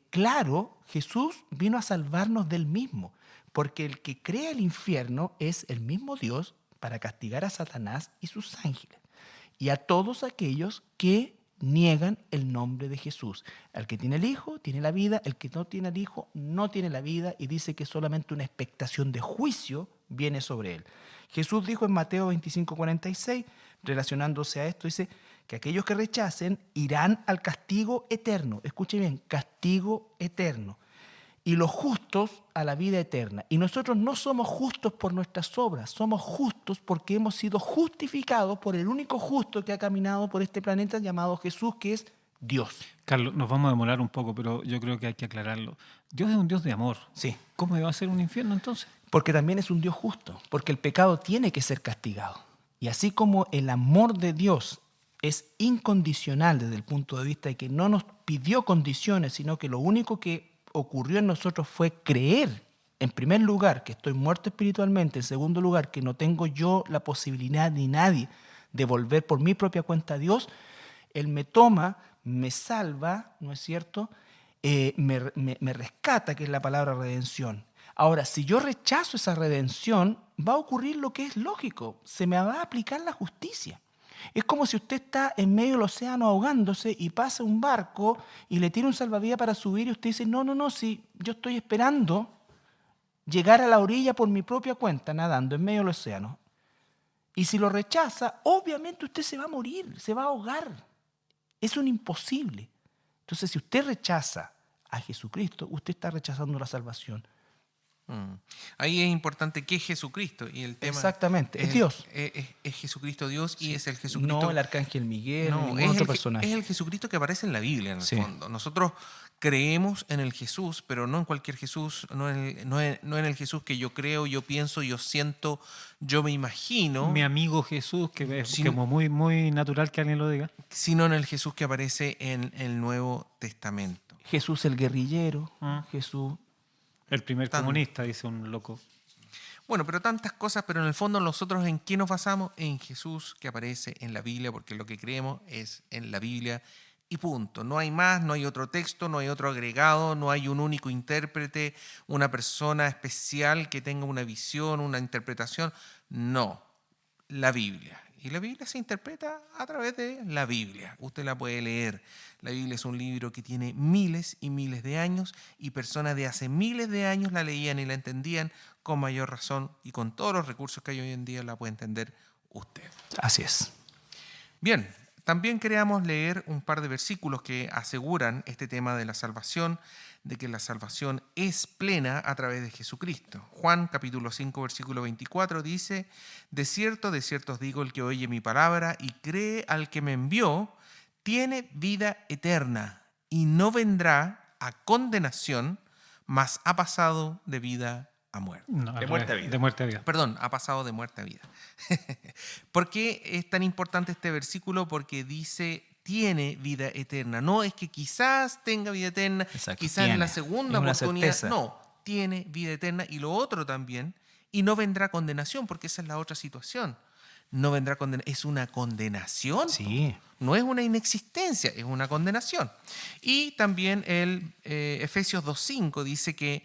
claro, Jesús vino a salvarnos del mismo, porque el que crea el infierno es el mismo Dios para castigar a Satanás y sus ángeles, y a todos aquellos que niegan el nombre de Jesús. Al que tiene el Hijo, tiene la vida; el que no tiene el Hijo, no tiene la vida, y dice que solamente una expectación de juicio viene sobre él. Jesús dijo en Mateo 25:46, relacionándose a esto, dice que aquellos que rechacen irán al castigo eterno. Escuche bien, castigo eterno. Y los justos a la vida eterna. Y nosotros no somos justos por nuestras obras, somos justos porque hemos sido justificados por el único justo que ha caminado por este planeta llamado Jesús, que es Dios. Carlos, nos vamos a demorar un poco, pero yo creo que hay que aclararlo. Dios es un Dios de amor. Sí, ¿Cómo iba a ser un infierno entonces? porque también es un Dios justo, porque el pecado tiene que ser castigado. Y así como el amor de Dios es incondicional desde el punto de vista de que no nos pidió condiciones, sino que lo único que ocurrió en nosotros fue creer, en primer lugar, que estoy muerto espiritualmente; en segundo lugar, que no tengo yo la posibilidad ni nadie de volver por mi propia cuenta a Dios. Él me toma, me salva, ¿no es cierto? Me rescata, que es la palabra redención. Ahora, si yo rechazo esa redención, va a ocurrir lo que es lógico: se me va a aplicar la justicia. Es como si usted está en medio del océano ahogándose y pasa un barco y le tiene un salvavidas para subir, y usted dice, no, si yo estoy esperando llegar a la orilla por mi propia cuenta, nadando en medio del océano. Y si lo rechaza, obviamente usted se va a morir, se va a ahogar. Es un imposible. Entonces, si usted rechaza a Jesucristo, usted está rechazando la salvación. Ahí es importante que es Jesucristo, y el tema Exactamente, es Dios. es Jesucristo Dios, y Sí. es el Jesucristo. No el arcángel Miguel, No, ni ningún es otro el, personaje. es el Jesucristo que aparece en la Biblia, en el Sí. fondo. Nosotros creemos en el Jesús, pero no en cualquier Jesús, no en el Jesús que yo creo, yo pienso, yo siento, yo me imagino, Mi amigo Jesús, que es Sin- como muy, muy natural que alguien lo diga. sino en el Jesús que aparece en el Nuevo Testamento. Jesús el guerrillero, Jesús. El primer Tan- comunista, dice un loco. Bueno, pero tantas cosas, pero en el fondo nosotros ¿en qué nos basamos? En Jesús que aparece en la Biblia, porque lo que creemos es en la Biblia y punto. No hay más, no hay otro texto, no hay otro agregado, no hay un único intérprete, una persona especial que tenga una visión, una interpretación. No, la Biblia. Y la Biblia se interpreta a través de la Biblia. Usted la puede leer. La Biblia es un libro que tiene miles y miles de años, y personas de hace miles de años la leían y la entendían con mayor razón, y con todos los recursos que hay hoy en día la puede entender usted. Así es. Bien, también queríamos leer un par de versículos que aseguran este tema de la salvación, de que la salvación es plena a través de Jesucristo. Juan capítulo 5 versículo 24 dice, de cierto os digo, el que oye mi palabra y cree al que me envió, tiene vida eterna y no vendrá a condenación, mas ha pasado de vida a muerte. No, De muerte a vida. De muerte a vida. Perdón, ha pasado de muerte a vida. ¿Por qué es tan importante este versículo? Porque dice, tiene vida eterna. No es que quizás tenga vida eterna, Exacto, quizás en la tiene. segunda Es una oportunidad. certeza. No, tiene vida eterna. Y lo otro también, y no vendrá condenación, porque esa es la otra situación. No vendrá condenación, es una condenación. Sí. No es una inexistencia, es una condenación. Y también el Efesios 2.5 dice que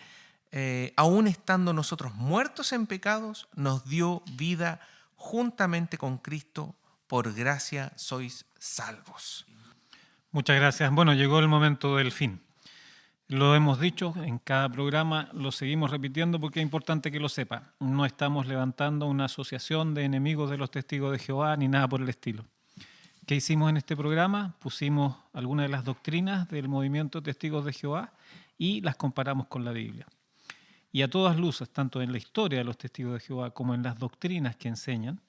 aún estando nosotros muertos en pecados, nos dio vida juntamente con Cristo, por gracia sois salvos. Muchas gracias. Bueno, llegó el momento del fin. Lo hemos dicho en cada programa, lo seguimos repitiendo porque es importante que lo sepa. No estamos levantando una asociación de enemigos de los testigos de Jehová ni nada por el estilo. ¿Qué hicimos en este programa? Pusimos algunas de las doctrinas del movimiento Testigos de Jehová y las comparamos con la Biblia. Y a todas luces, tanto en la historia de los Testigos de Jehová como en las doctrinas que enseñan,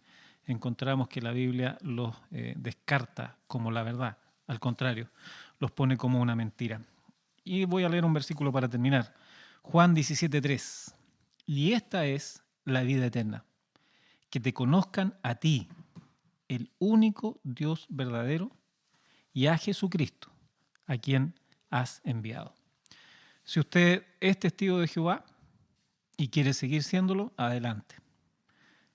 encontramos que la Biblia los descarta como la verdad. Al contrario, los pone como una mentira. Y voy a leer un versículo para terminar. Juan 17:3. Y esta es la vida eterna, que te conozcan a ti, el único Dios verdadero, y a Jesucristo, a quien has enviado. Si usted es testigo de Jehová y quiere seguir siéndolo, adelante.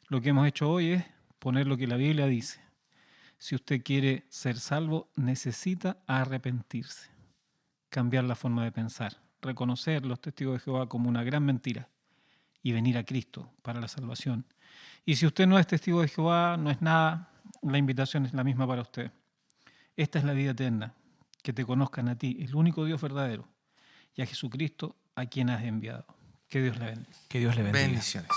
Lo que hemos hecho hoy es poner lo que la Biblia dice. Si usted quiere ser salvo, necesita arrepentirse, cambiar la forma de pensar, reconocer los testigos de Jehová como una gran mentira y venir a Cristo para la salvación. Y si usted no es testigo de Jehová, no es nada, la invitación es la misma para usted. Esta es la vida eterna, que te conozcan a ti, el único Dios verdadero, y a Jesucristo, a quien has enviado. Que Dios le bendiga. Que Dios le bendiga. Bendiciones.